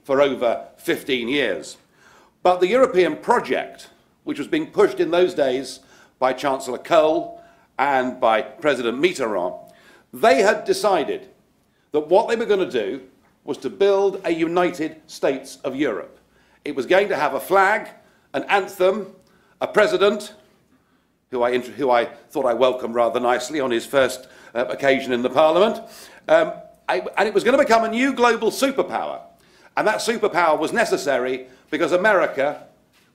for over 15 years. But the European project, which was being pushed in those days by Chancellor Kohl and by President Mitterrand, they had decided that what they were going to do was to build a United States of Europe. It was going to have a flag, an anthem, a president, who I thought I welcomed rather nicely on his first occasion in the Parliament, and it was going to become a new global superpower. And that superpower was necessary because America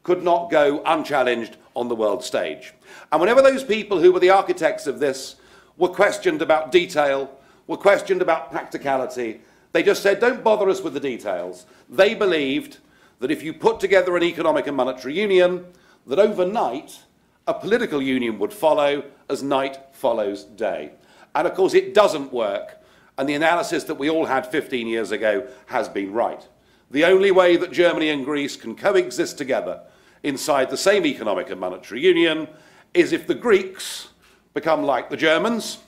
could not go unchallenged on the world stage. And whenever those people who were the architects of this were questioned about detail, were questioned about practicality, they just said, don't bother us with the details. They believed that if you put together an economic and monetary union, that overnight a political union would follow as night follows day. And of course it doesn't work, and the analysis that we all had 15 years ago has been right. The only way that Germany and Greece can coexist together inside the same economic and monetary union is if the Greeks become like the Germans,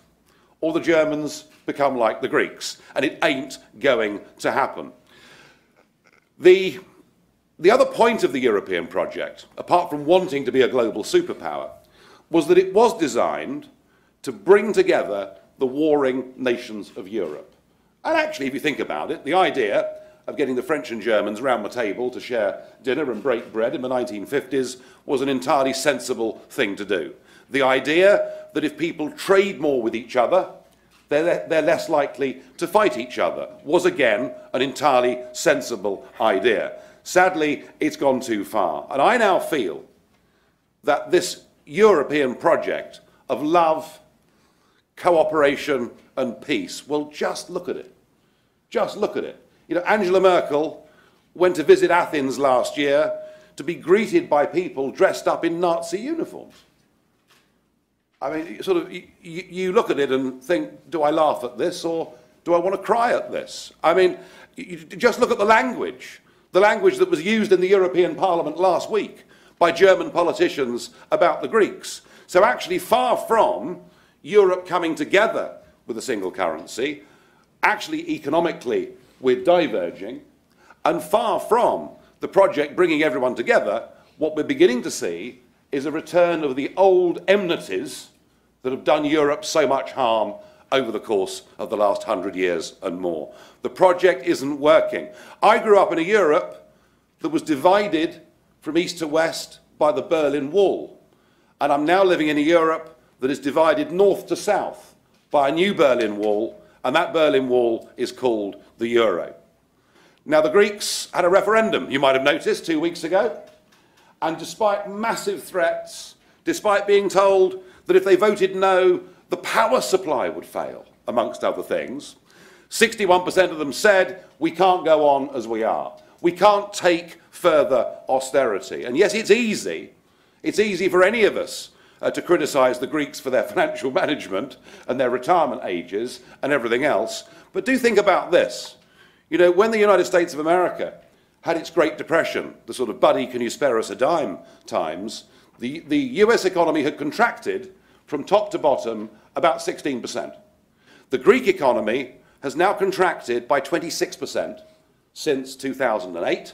or the Germans become like the Greeks, and it ain't going to happen. The other point of the European project, apart from wanting to be a global superpower, was that it was designed to bring together the warring nations of Europe. And actually, if you think about it, the idea of getting the French and Germans round the table to share dinner and break bread in the 1950s was an entirely sensible thing to do. The idea that if people trade more with each other, they're less likely to fight each other was again an entirely sensible idea. Sadly, it's gone too far. And I now feel that this European project of love, cooperation and peace, well, just look at it. Just look at it. You know, Angela Merkel went to visit Athens last year to be greeted by people dressed up in Nazi uniforms. I mean, sort of, you look at it and think, do I laugh at this or do I want to cry at this? I mean, you just look at the language that was used in the European Parliament last week by German politicians about the Greeks. So actually, far from Europe coming together with a single currency, actually economically we're diverging, and far from the project bringing everyone together, what we're beginning to see is a return of the old enmities that have done Europe so much harm over the course of the last 100 years and more. The project isn't working. I grew up in a Europe that was divided from east to west by the Berlin Wall, and I'm now living in a Europe that is divided north to south by a new Berlin Wall, and that Berlin Wall is called the Euro. Now, the Greeks had a referendum, you might have noticed, 2 weeks ago, and despite massive threats, despite being told that if they voted no, the power supply would fail, amongst other things, 61% of them said, we can't go on as we are. We can't take further austerity. And yes, it's easy for any of us to criticise the Greeks for their financial management and their retirement ages and everything else. But do think about this. You know, when the United States of America had its Great Depression, the sort of buddy, can you spare us a dime times, the US economy had contracted from top to bottom about 16%. The Greek economy has now contracted by 26% since 2008.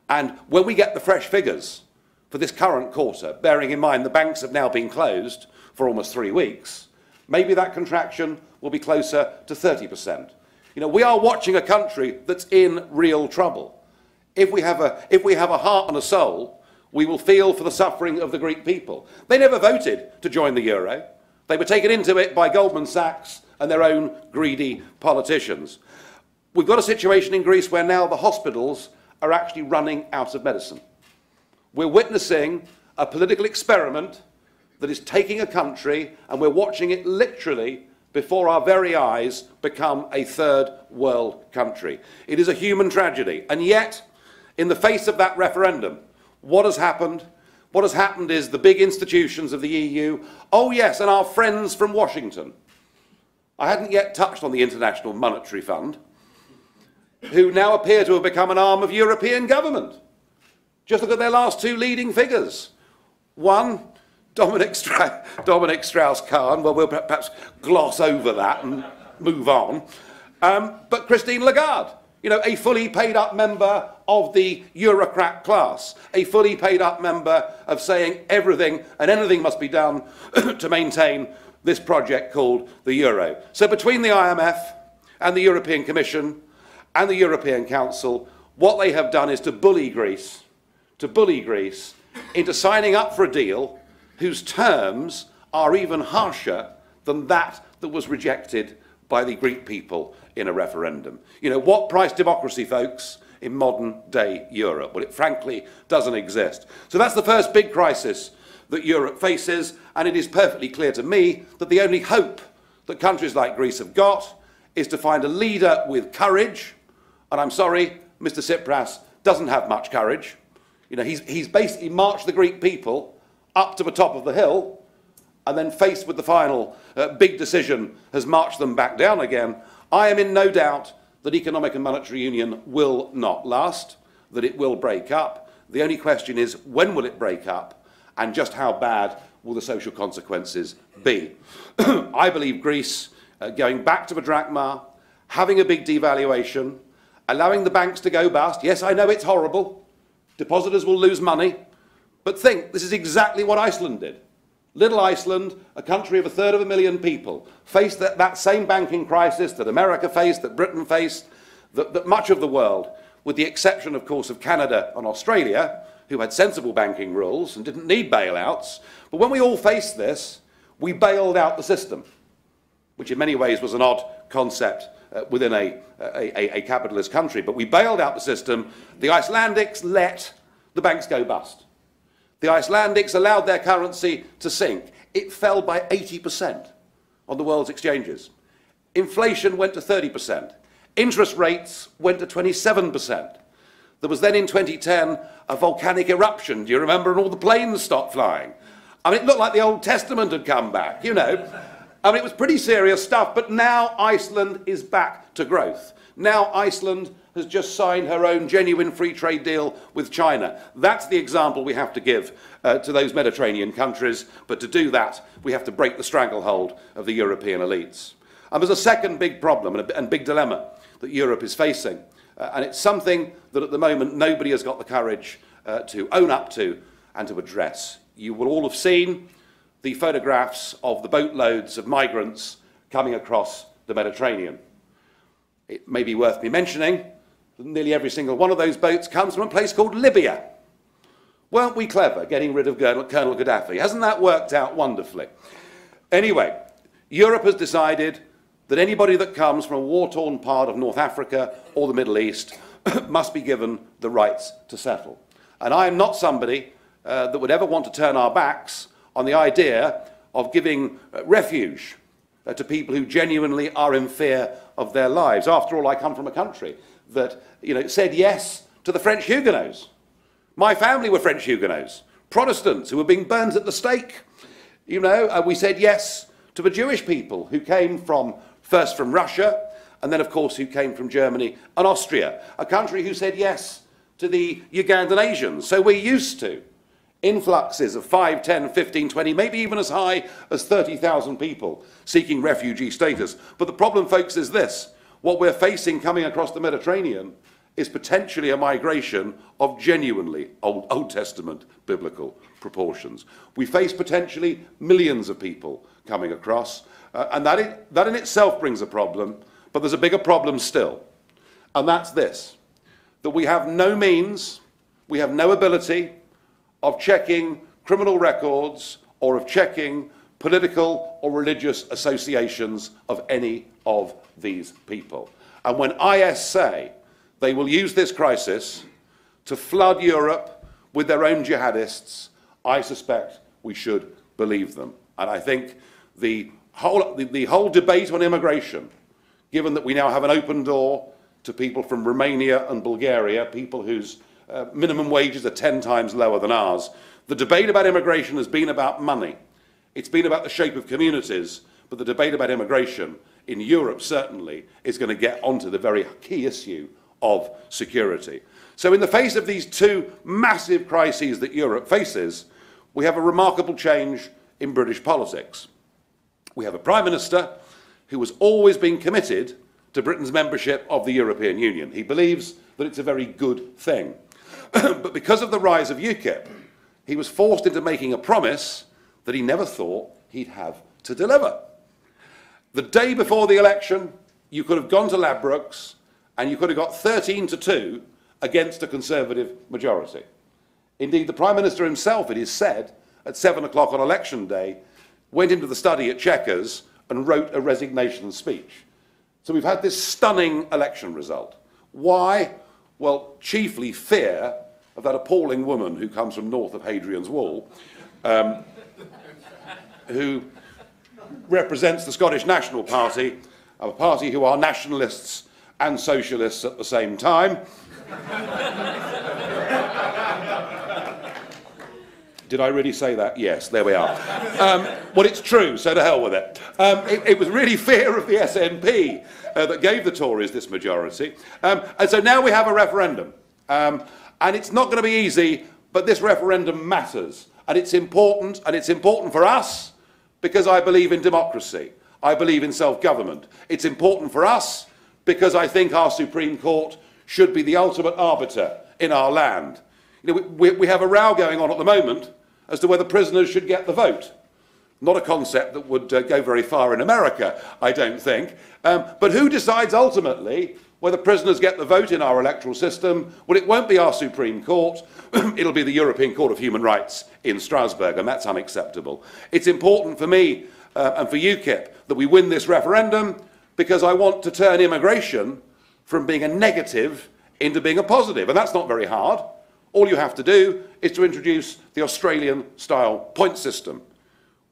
And when we get the fresh figures for this current quarter, bearing in mind the banks have now been closed for almost 3 weeks, maybe that contraction will be closer to 30%. You know, we are watching a country that's in real trouble. If we have a heart and a soul, we will feel for the suffering of the Greek people. They never voted to join the euro. They were taken into it by Goldman Sachs and their own greedy politicians. We've got a situation in Greece where now the hospitals are actually running out of medicine. We're witnessing a political experiment that is taking a country, and we're watching it literally before our very eyes become a third world country. It is a human tragedy. And yet, in the face of that referendum, what has happened? What has happened is the big institutions of the EU, oh yes, and our friends from Washington. I hadn't yet touched on the International Monetary Fund, who now appear to have become an arm of European government. Just look at their last two leading figures. One, Dominic Strauss-Kahn, well, we'll perhaps gloss over that and move on. But Christine Lagarde, You know, a fully paid up member of the Eurocrat class, a fully paid up member of saying everything and anything must be done to maintain this project called the euro. So between the IMF and the European Commission and the European Council, what they have done is to bully Greece into signing up for a deal whose terms are even harsher than that was rejected by the Greek people in a referendum. You know, what price democracy, folks, in modern day Europe? Well, it frankly doesn't exist. So that's the first big crisis that Europe faces, and it is perfectly clear to me that the only hope that countries like Greece have got is to find a leader with courage, and I'm sorry, Mr. Tsipras doesn't have much courage. You know, he's basically marched the Greek people up to the top of the hill, and then faced with the final big decision has marched them back down again. I am in no doubt that economic and monetary union will not last, that it will break up. The only question is, when will it break up, and just how bad will the social consequences be? I believe Greece going back to the drachma, having a big devaluation, allowing the banks to go bust. Yes, I know it's horrible. Depositors will lose money. But think, this is exactly what Iceland did. Little Iceland, a country of 250,000 people, faced that same banking crisis that America faced, that Britain faced, that much of the world, with the exception, of course, of Canada and Australia, who had sensible banking rules and didn't need bailouts. But when we all faced this, we bailed out the system, which in many ways was an odd concept within a capitalist country. But we bailed out the system. The Icelandics let the banks go bust. The Icelandics allowed their currency to sink. It fell by 80% on the world's exchanges. Inflation went to 30%. Interest rates went to 27%. There was then in 2010 a volcanic eruption, do you remember, and all the planes stopped flying. I mean, it looked like the Old Testament had come back, you know. I mean, it was pretty serious stuff, but now Iceland is back to growth. Now Iceland has just signed her own genuine free trade deal with China. That's the example we have to give to those Mediterranean countries, but to do that, we have to break the stranglehold of the European elites. And there's a second big problem and big dilemma that Europe is facing, and it's something that at the moment nobody has got the courage to own up to and to address. You will all have seen the photographs of the boatloads of migrants coming across the Mediterranean. It may be worth me mentioning that nearly every single one of those boats comes from a place called Libya. Weren't we clever getting rid of Colonel Gaddafi? Hasn't that worked out wonderfully? Anyway, Europe has decided that anybody that comes from a war-torn part of North Africa or the Middle East must be given the rights to settle. And I am not somebody that would ever want to turn our backs on the idea of giving refuge to people who genuinely are in fear of their lives. After all, I come from a country that, you know, said yes to the French Huguenots. My family were French Huguenots, Protestants who were being burnt at the stake. You know, we said yes to the Jewish people who came first from Russia, and then, of course, who came from Germany and Austria, a country who said yes to the Ugandan Asians. So we're used to influxes of 5, 10, 15, 20, maybe even as high as 30,000 people seeking refugee status. But the problem, folks, is this. What we're facing coming across the Mediterranean is potentially a migration of genuinely Old Testament biblical proportions. We face potentially millions of people coming across, and that in itself brings a problem, but there's a bigger problem still, and that's this, that we have no means, we have no ability of checking criminal records or of checking political or religious associations of any of these people. And when IS say they will use this crisis to flood Europe with their own jihadists, I suspect we should believe them. And I think the whole debate on immigration, given that we now have an open door to people from Romania and Bulgaria, people whose minimum wages are 10 times lower than ours. The debate about immigration has been about money. It's been about the shape of communities, but the debate about immigration in Europe certainly is going to get onto the very key issue of security. So in the face of these two massive crises that Europe faces, we have a remarkable change in British politics. We have a Prime Minister who has always been committed to Britain's membership of the European Union. He believes that it's a very good thing. But because of the rise of UKIP, he was forced into making a promise that he never thought he'd have to deliver. The day before the election, you could have gone to Ladbrokes and you could have got 13-2 against a Conservative majority. Indeed, the Prime Minister himself, it is said, at 7 o'clock on election day, went into the study at Chequers and wrote a resignation speech. So we've had this stunning election result. Why? Well, chiefly fear of that appalling woman who comes from north of Hadrian's Wall, who represents the Scottish National Party, a party who are nationalists and socialists at the same time. Did I really say that? Yes, there we are. Well, it's true, so to hell with it. It was really fear of the SNP that gave the Tories this majority. And so now we have a referendum. And it's not going to be easy, but this referendum matters. And it's important for us because I believe in democracy. I believe in self-government. It's important for us because I think our Supreme Court should be the ultimate arbiter in our land. You know, we have a row going on at the moment as to whether prisoners should get the vote. Not a concept that would go very far in America, I don't think. But who decides ultimately whether prisoners get the vote in our electoral system? Well, it won't be our Supreme Court. It'll be the European Court of Human Rights in Strasbourg, and that's unacceptable. It's important for me and for UKIP that we win this referendum because I want to turn immigration from being a negative into being a positive, and that's not very hard. All you have to do is to introduce the Australian-style point system,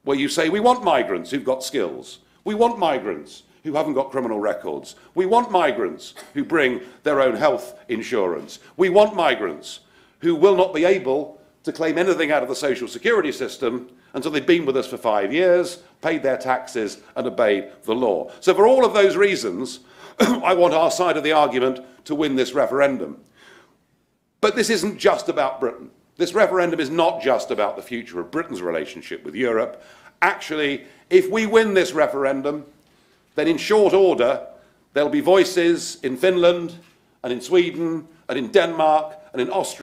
where you say, we want migrants who've got skills. We want migrants who haven't got criminal records. We want migrants who bring their own health insurance. We want migrants who will not be able to claim anything out of the social security system until they've been with us for 5 years, paid their taxes and obeyed the law. So for all of those reasons, I want our side of the argument to win this referendum. But this isn't just about Britain. This referendum is not just about the future of Britain's relationship with Europe. Actually, if we win this referendum, then in short order, there'll be voices in Finland and in Sweden and in Denmark and in Austria